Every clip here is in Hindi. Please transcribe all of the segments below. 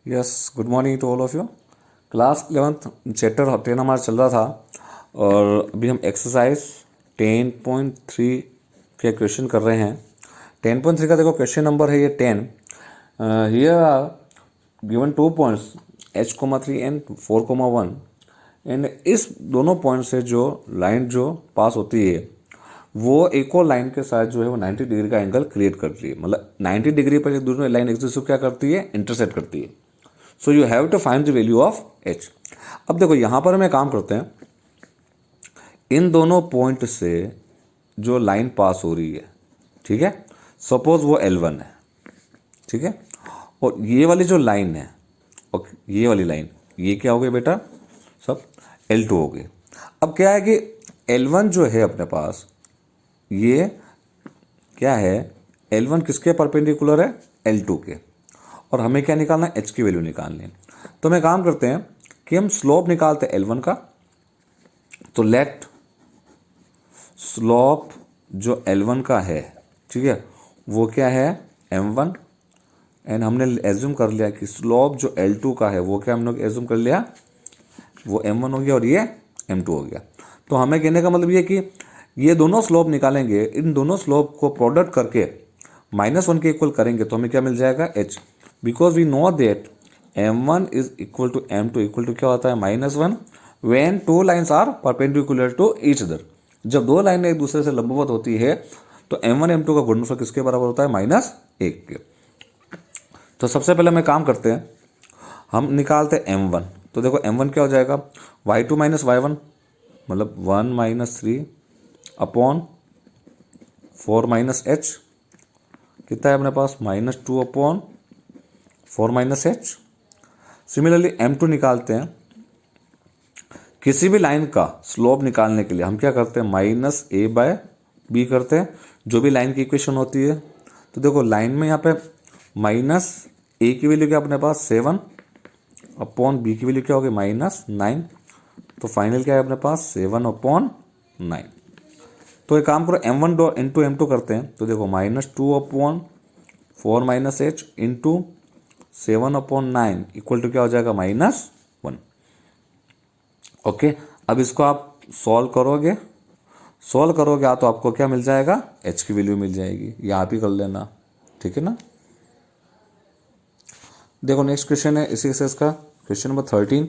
Yes, good morning to all of you. Class 11th chapter 10 हमारा चल रहा था और अभी हम एक्सरसाइज 10.3 के क्वेश्चन कर रहे हैं। 10.3 का देखो क्वेश्चन नंबर है ये 10। Here are given 2 points h,3 and 4,1 and इस दोनों पॉइंट से जो लाइन जो पास होती है वो एक और लाइन के साथ जो है वो 90 डिग्री का एंगल क्रिएट करती है। मतलब 90 डिग्री पर एक दूसरी लाइन एक दूसरे को क्या करती है, इंटरसेक्ट करती है। So you have to find the value of H. अब देखो यहां पर हमें काम करते हैं, इन दोनों पॉइंट से जो लाइन पास हो रही है, ठीक है, सपोज वो L1 है, ठीक है, और ये वाली जो लाइन है और ये वाली लाइन, ये क्या हो गई बेटा, सब L2 हो गई। अब क्या है कि L1 जो है अपने पास, ये क्या है, L1 किसके परपेंडिकुलर है, L2 के, और हमें क्या निकालना है, एच की वैल्यू निकालनी है। तो मैं काम करते हैं कि हम स्लोप निकालते हैं L1 का। तो लेट स्लोप जो L1 का है, ठीक है, वो क्या है, M1, एंड हमने एज्यूम कर लिया कि स्लोप जो L2 का है वो क्या हम लोग एज्यूम कर लिया, वो M1 हो गया और ये M2 हो गया। तो हमें कहने का मतलब ये कि ये दोनों स्लोप निकालेंगे, इन दोनों स्लोप को प्रोडक्ट करके -1 के इक्वल करेंगे तो हमें क्या मिल जाएगा, h। Because we know that M1 is equal to M2 equal to क्या होता है, -1 when two lines are perpendicular to each other. जब दो लाइनें एक दूसरे से लंबवत होती है तो M1 M2 का गुणनफल किसके बराबर होता है, -1 के। तो सबसे पहले हम काम करते हैं, हम निकालते हैं M1। तो देखो M1 क्या हो जाएगा, y2 माइनस y1, मतलब 1 - 3 अपॉन 4 - h, कितना है अपने पास, -2 अपॉन 4 - h। सिमिलरली M2 निकालते हैं, किसी भी लाइन का स्लोप निकालने के लिए हम क्या करते हैं, -a/b करते हैं, जो भी लाइन की इक्वेशन होती है। तो देखो लाइन में यहाँ पे -a की वैल्यू क्या अपने पास 7 अपॉन b की वैल्यू क्या होगी, -9। तो फाइनल क्या है अपने पास, 7/9। तो एक काम करो, M1 इंटू M2 करते हैं। तो देखो -2 upon 4 - h into 7/9 equal to क्या हो जाएगा, -1। ओके, अब इसको आप सॉल्व करोगे, तो आपको क्या मिल जाएगा, h की वैल्यू मिल जाएगी। ये आप ही कर लेना, ठीक है ना। देखो नेक्स्ट क्वेश्चन है इसी एक्सरसाइज का, क्वेश्चन नंबर 13।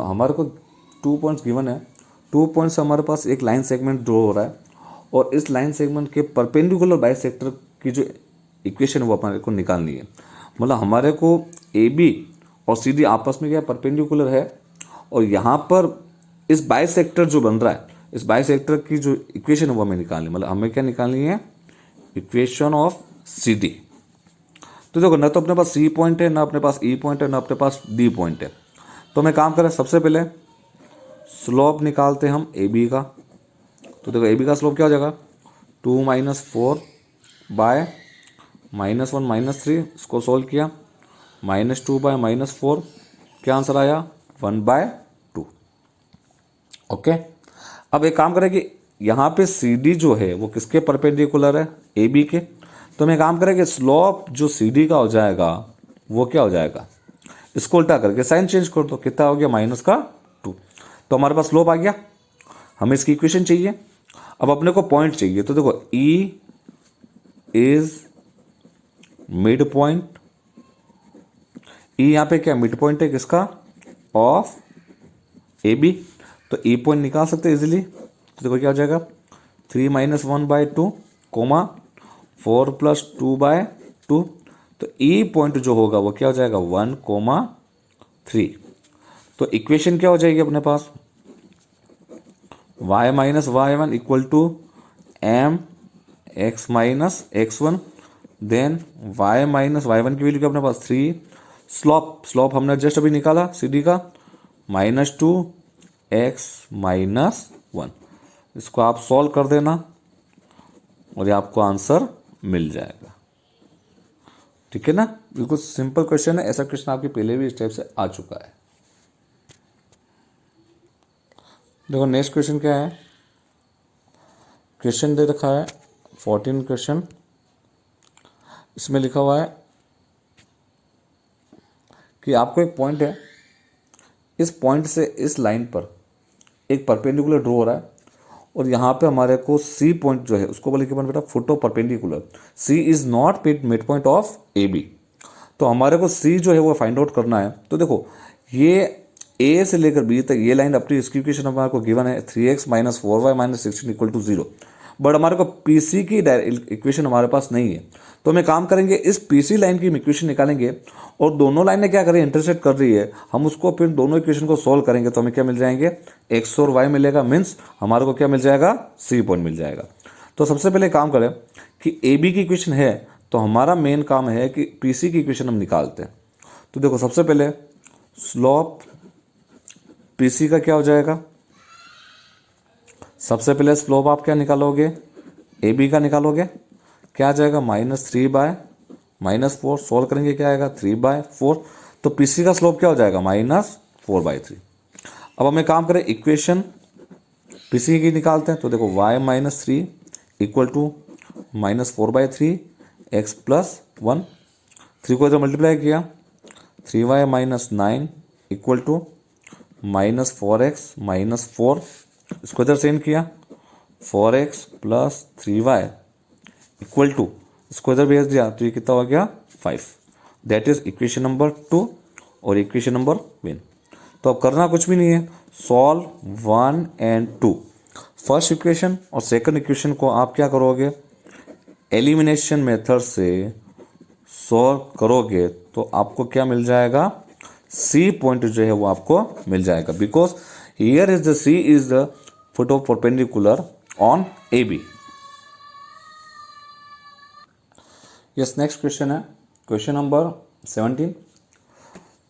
हमारे को 2 पॉइंट्स गिवन है। 2 पॉइंट्स हमारे पास एक लाइन सेगमेंट ड्रॉ हो रहा है और इस लाइन सेगमेंट के परपेंडिकुलर बाइसेक्टर की जो इक्वेशन है वो हमारे को निकालनी है। मतलब हमारे को AB और CD आपस में क्या परपेंडिकुलर है, और यहाँ पर इस बाइसेक्टर जो बन रहा है, इस बाइसेक्टर की जो इक्वेशन है वो हमें निकालनी है। मतलब हमें क्या निकालनी है, इक्वेशन ऑफ CD। तो देखो ना तो अपने पास C पॉइंट है, ना अपने पास E पॉइंट है, ना अपने पास D पॉइंट है। तो हमें काम करें, सबसे पहले स्लोप निकालते हैं हम AB का। तो देखो AB का स्लोप क्या हो जाएगा, 2 - 4 बाय -1 - 3, इसको सोल्व किया, -2 बाय -4, क्या आंसर आया, 1/2। ओके, अब एक काम करें कि यहाँ पे CD जो है वो किसके परपेंडिकुलर है, AB के। तो मैं काम करें कि स्लोप जो CD का हो जाएगा वो क्या हो जाएगा, इसको उल्टा करके साइन चेंज कर दो, कितना हो गया, -2। तो हमारे पास स्लोप आ गया, हमें इसकी इक्वेशन चाहिए। अब अपने को पॉइंट चाहिए, तो देखो E is mid point. E यहाँ पे क्या मिड पॉइंट है किसका, ऑफ AB। तो E पॉइंट निकाल सकते हैं इजिली। तो देखो क्या हो जाएगा, 3 - 1/2 कोमा 4 + 2/2। तो E पॉइंट जो होगा वो क्या हो जाएगा, 1,3। तो इक्वेशन क्या हो जाएगी अपने पास, y - y1 equal to mx - x1, then y - y1 की वैल्यू क्या अपने पास 3। स्लोप हमने जस्ट अभी निकाला CD का, -2x - 1। इसको आप सॉल्व कर देना और ये आपको आंसर मिल जाएगा, ठीक है ना। बिल्कुल सिंपल क्वेश्चन है, ऐसा क्वेश्चन आपके पहले भी इस टाइप से आ चुका है। देखो नेक्स्ट क्वेश्चन क्या है, क्वेश्चन दे रखा है 14 क्वेश्चन। इसमें लिखा हुआ है कि आपको एक पॉइंट है, इस पॉइंट से इस लाइन पर एक परपेंडिकुलर ड्रॉ हो रहा है और यहाँ पे हमारे को सी पॉइंट जो है उसको बोले कि बेटा foot of perpendicular, C is not mid point of A B. तो हमारे को सी जो है वो फाइंड आउट करना है। तो देखो ये ए से लेकर बी तक ये लाइन अपनी इसकी इक्वेशन हमारे को गिवन है 3x minus 4y minus 16 equal to 0, but हमारे को पीसी की इक्वेशन हमारे पास नहीं है। तो हम काम करेंगे, इस पीसी लाइन की इक्वेशन निकालेंगे और दोनों लाइनें क्या करें इंटरसेक्ट कर रही है, हम उसको फिर दोनों इक्वेशन को सोल्व करेंगे तो हमें क्या मिल जाएंगे, x और y मिलेगा, मीन्स हमारे को क्या मिल जाएगा, सी पॉइंट मिल जाएगा। तो सबसे पहले काम करें कि ए बी की इक्वेशन है तो हमारा मेन काम है कि पीसी की इक्वेशन हम निकालते हैं। तो देखो सबसे पहले स्लोप पीसी का क्या हो जाएगा, सबसे पहले स्लोप आप क्या निकालोगे, ए बी का निकालोगे, क्या आ जाएगा -3 बाय -4, सोल्व करेंगे क्या आएगा 3/4। तो पीसी का स्लोप क्या हो जाएगा -4/3। अब हमें काम करें इक्वेशन पीसी की निकालते हैं। तो देखो y -3 equal to -4/3 x plus 1, 3 को इधर मल्टीप्लाई किया 3y -9 इक्वल टू -4x -4, इसको इधर सेंड किया 4x plus 3y equal to, इसको इधर भेज दिया तो ये कितना हो गया 5। दैट इज इक्वेशन नंबर 2 और इक्वेशन नंबर 1। तो अब करना कुछ भी नहीं है, सॉल्व 1 एंड 2, फर्स्ट इक्वेशन और सेकंड इक्वेशन को आप क्या करोगे, एलिमिनेशन मेथड से सॉल्व करोगे तो आपको क्या मिल जाएगा, सी पॉइंट जो है वो आपको मिल जाएगा, because here is the C is the foot of perpendicular on A B. Yes, next question है question number 17।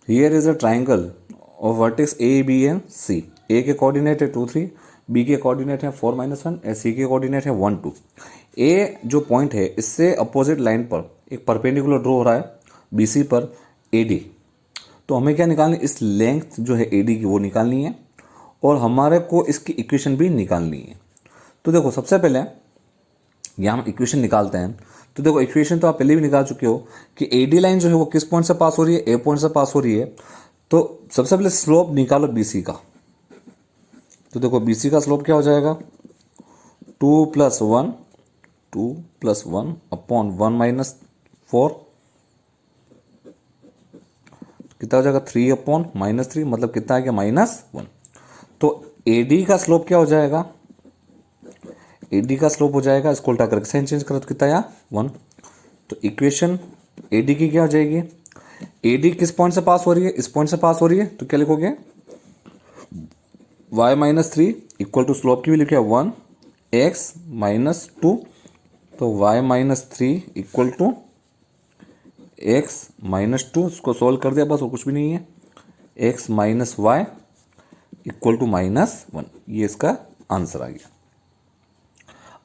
Here is a triangle of vertex A B and C. A के कोऑर्डिनेट है 2 3, बी के कोऑर्डिनेट है 4 -1 और सी के कोऑर्डिनेट है 1 2। ए जो पॉइंट है इससे अपोजिट लाइन पर एक परपेंडिकुलर ड्रॉ हो रहा है बी सी पर ए डी। तो हमें क्या निकालनी, इस लेंथ जो है ए डी की वो निकालनी है और हमारे को इसकी इक्वेशन भी निकालनी है। तो देखो सबसे पहले यहाँ हम इक्वेशन निकालते हैं। तो देखो इक्वेशन तो आप पहले भी निकाल चुके हो कि ए डी लाइन जो है वो किस पॉइंट से पास हो रही है, ए पॉइंट से पास हो रही है। तो सबसे पहले स्लोप निकालो बी सी का। तो देखो बी सी का स्लोप क्या हो जाएगा 2 + 1 अपॉन 1 - 4, कितना हो जाएगा 3 अपॉन -3, मतलब कितना आ गया -1। तो ए डी का स्लोप क्या हो जाएगा, ए डी का स्लोप हो जाएगा, इसको उल्टा करके साइन चेंज करो तो कितना आया 1। तो इक्वेशन ए डी की क्या हो जाएगी, ए डी किस पॉइंट से पास हो रही है, इस पॉइंट से पास हो रही है, तो क्या लिखोगे y -3 इक्वल टू स्लोप की भी लिखे 1 x -2। तो y -3 इक्वल टू x -2, इसको सोल्व कर दिया बस और कुछ भी नहीं है, x - y इक्वल टू -1। ये इसका आंसर आ गया।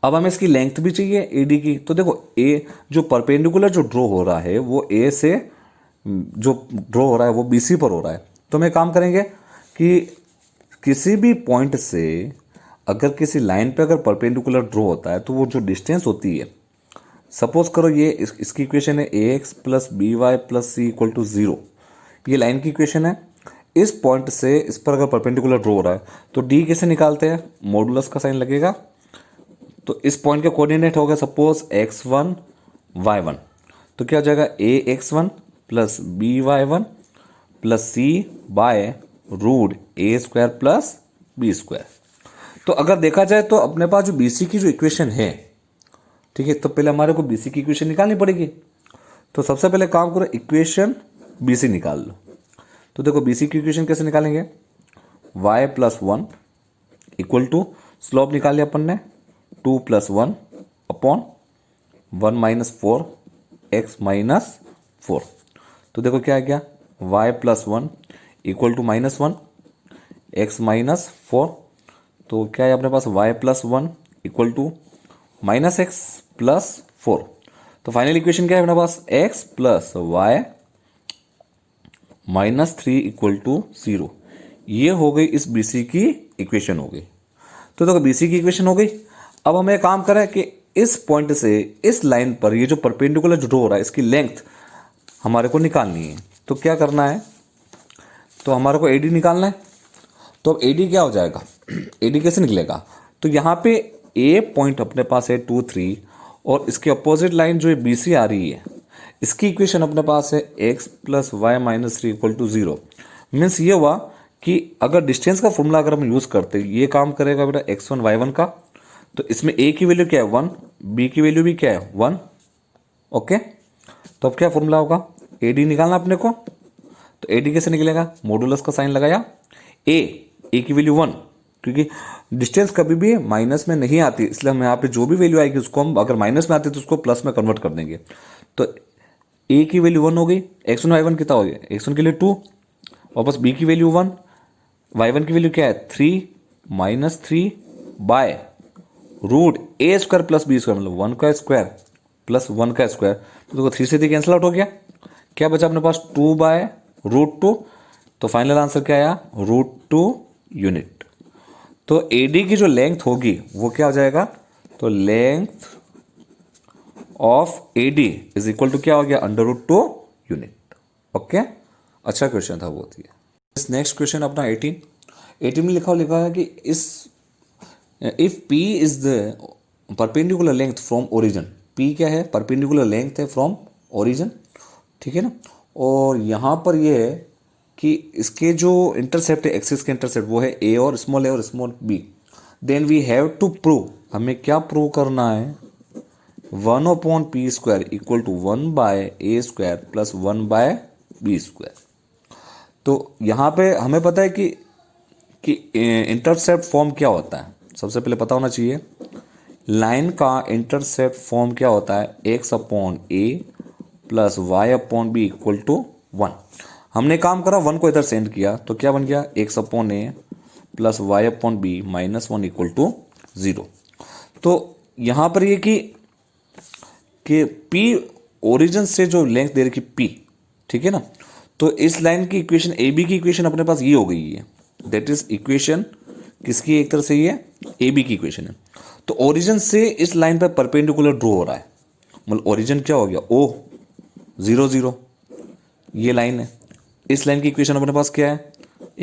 अब हमें इसकी लेंथ भी चाहिए ए डी की। तो देखो ए जो परपेंडिकुलर जो ड्रॉ हो रहा है वो ए से जो ड्रॉ हो रहा है वो बी सी पर हो रहा है। तो हम काम करेंगे कि किसी भी पॉइंट से अगर किसी लाइन पे अगर परपेंडिकुलर ड्रॉ होता है तो वो जो डिस्टेंस होती है, सपोज करो ये इसकी इक्वेशन है ax + by + c = 0, ये लाइन की इक्वेशन है। इस पॉइंट से इस पर अगर परपेंडिकुलर ड्रॉ हो रहा है तो d कैसे निकालते हैं, मॉडुलस का साइन लगेगा। तो इस पॉइंट के कोऑर्डिनेट हो गया सपोज x1 y1, तो क्या हो जाएगा ax1 + by1 + c/√a² + b²। तो अगर देखा जाए तो अपने पास जो बीसी की जो इक्वेशन है, ठीक है, तो पहले हमारे को बीसी की इक्वेशन निकालनी पड़ेगी। तो सबसे पहले काम करो इक्वेशन बीसी निकाल लो। तो देखो बीसी की इक्वेशन कैसे निकालेंगे, y + 1 इक्वल टू स्लोप निकाल लिया अपन ने 2 + 1 अपॉन 1 - 4 x - 4। तो देखो क्या आ गया y + 1 इक्वल टू -1 x - 4। तो क्या है अपने पास y + 1 इक्वल टू -x + 4। तो फाइनल इक्वेशन क्या है अपने पास x + y -3 इक्वल टू 0। ये हो गई इस बीसी की इक्वेशन हो गई। तो देखो बीसी की इक्वेशन हो गई। अब हमें काम करें कि इस पॉइंट से इस लाइन पर ये जो परपेंडिकुलर जो ड्रॉ हो रहा है इसकी लेंथ हमारे को निकालनी है। तो क्या करना है, तो हमारे को AD निकालना है। तो अब AD क्या हो जाएगा, AD कैसे निकलेगा, तो यहाँ पे A पॉइंट अपने पास है 2 3 और इसके अपोजिट लाइन जो BC आ रही है इसकी इक्वेशन अपने पास है x plus Y minus 3 equal to 0। Means ये हुआ कि अगर डिस्टेंस का फॉर्मूला अगर हम यूज करते ये काम करेगा बेटा x1 y1 का, तो इसमें A की वैल्यू क्या है 1, B की वैल्यू भी क्या है 1। ओके, तो अब क्या फॉर्मूला होगा, AD निकालना अपने को। तो AD कैसे निकलेगा, मॉडुलस का साइन लगाया, A की वैल्यू 1, क्योंकि डिस्टेंस कभी भी माइनस में नहीं आती, इसलिए हम यहाँ पे जो भी वैल्यू आएगी उसको हम अगर माइनस में आती है तो उसको प्लस में कन्वर्ट कर देंगे। तो A की वैल्यू 1 हो गई, x1 y1 कितना हो गया, x1 के लिए 2, वापस B की वैल्यू 1, y1 की वैल्यू क्या है 3 minus 3 by root A square plus B square, मतलब 1 का स्क्वायर प्लस 1 का स्क्वायर। तो देखो 3 से 3 कैंसिल आउट हो गया, क्या बचा अपने पास 2 बाय रूट 2। तो फाइनल आंसर क्या आया रूट 2 यूनिट। तो AD की जो लेंथ होगी वो क्या हो जाएगा, तो length of AD is equal to क्या हो गया अंडर रूट 2 यूनिट। ओके, अच्छा क्वेश्चन था बहुत ही। नेक्स्ट क्वेश्चन अपना 18 में लिखा है कि इस if P is the perpendicular length from origin, P क्या है, परपेंडिकुलर लेंथ है फ्रॉम ओरिजिन, ठीक है ना। और यहाँ पर ये है कि इसके जो इंटरसेप्ट है एक्सिस के इंटरसेप्ट वो है A और small b, then we have to prove, हमें क्या प्रूव करना है 1/p square equal to 1/a square plus 1/b square. तो यहाँ पे हमें पता है कि इंटरसेप्ट फॉर्म क्या होता है, सबसे पहले पता होना चाहिए लाइन का इंटरसेप्ट फॉर्म क्या होता है x/a plus y/b equal to 1। हमने काम करा 1 को इधर सेंड किया तो क्या बन गया x/a plus y/b minus 1 equal to 0। तो यहाँ पर ये कि P ओरिजिन से जो लेंथ दे रखी P, ठीक है ना, तो इस लाइन की इक्वेशन AB की इक्वेशन अपने पास ये हो गई है, दैट इज इक्वेशन किसकी, एक तरह से ये AB की इक्वेशन है। तो ओरिजिन से इस लाइन पर परपेंडिकुलर ड्रॉ हो रहा है, मतलब ओरिजिन क्या हो गया O 0 0, ये लाइन है। इस लाइन की इक्वेशन अपने पास क्या है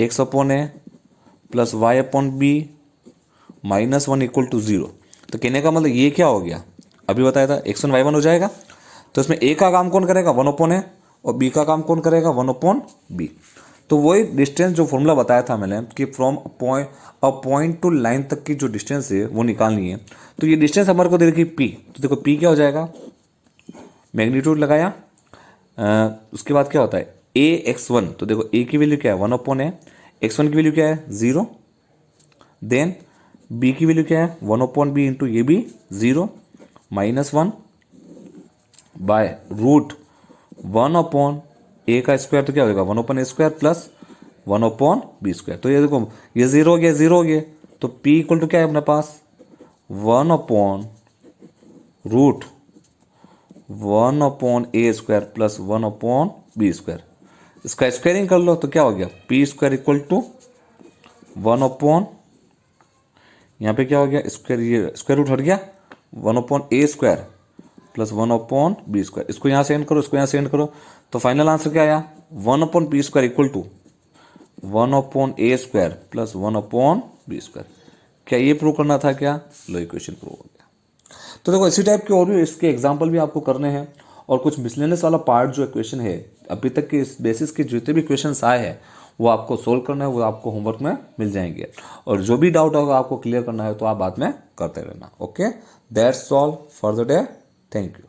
x/a plus y/b minus 1 equal to 0। तो कहने का मतलब ये क्या हो गया, अभी बताया था x1 y1 हो जाएगा, तो इसमें A का काम कौन करेगा 1/a और B का काम कौन करेगा 1/b। तो वही डिस्टेंस जो फॉर्मूला बताया था मैंने कि फ्रॉम पॉइंट टू लाइन तक की जो डिस्टेंस है वो निकालनी है। तो ये डिस्टेंस हमारे को दे रखी P, तो देखो P क्या हो जाएगा, मैग्नीट्यूड लगाया, उसके बाद क्या होता है AX1, तो देखो A की वैल्यू क्या है 1/a, x1 की वैल्यू क्या है 0, देन B की वैल्यू क्या है 1/b इंटू ये भी 0 माइनस 1 बाय रूट 1/a का स्क्वायर, तो क्या हो जाएगा 1/a square plus 1/b square. तो ये देखो ये 0 हो गया 0 हो गया, तो P इक्वल टू क्या है अपने पास 1/√1/a square plus 1/b square. इसका स्क्वायरिंग कर लो तो क्या हो गया P स्क्वायर इक्वल टू 1/, यहाँ पे क्या हो गया स्क्वायर, ये स्क्वायर रूट हट गया 1/a square plus 1/b square. इसको यहाँ सेंड करो, इसको यहाँ सेंड करो, तो फाइनल आंसर क्या आया 1/p square equal to 1/a square plus 1/b square. क्या ये प्रूव करना था क्या, लो इक्वेशन प्रूव हो गया। तो देखो इसी टाइप के और भी इसके एग्जाम्पल भी आपको करने हैं, और कुछ मिसलेनियस वाला पार्ट जो इक्वेशन है अभी तक के इस बेसिस के जितने भी क्वेश्चंस आए हैं वो आपको सोल्व करना है, वो आपको होमवर्क में मिल जाएंगे। और जो भी डाउट होगा आपको क्लियर करना है तो आप बाद में करते रहना। Okay, that's all for the day, thank you.